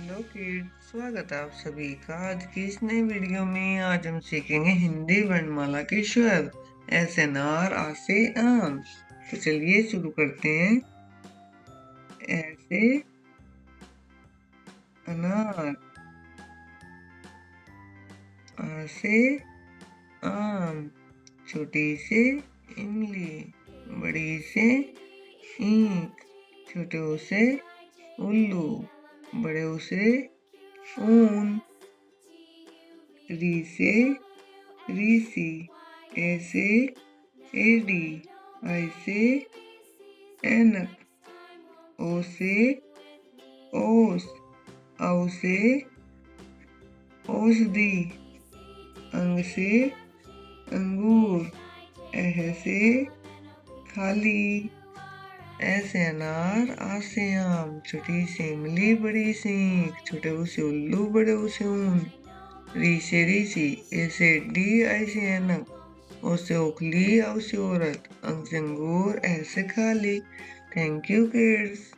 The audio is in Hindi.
हेलो किड्स, स्वागत है आप सभी का आज की इस नई वीडियो में। आज हम सीखेंगे हिंदी वर्णमाला के स्वर ऐसे नार आ से आम। तो चलिए शुरू करते हैं। ऐसे अनार, आ से आम, छोटी से इमली, बड़ी से ईंख, छोटे ऊ से उल्लू, बड़े ऊ से ऊन, री से रीसी, ए से एडी, आई से ऐनक, ओ से ओस, औ से औषधि, अंग से अंगूर, एह से खाली। ऐसे अनार, आ से आम, छोटी से इमली, बड़ी से ईंख, छोटे ऊ से उल्लू, बड़े ऊ से ऊन, री से ऋषि, ए से डी, आई से ऐनक, ओ से ओखली, औ से औरत, अंग से अंगूर, ऐ से खाली। Thank you kids.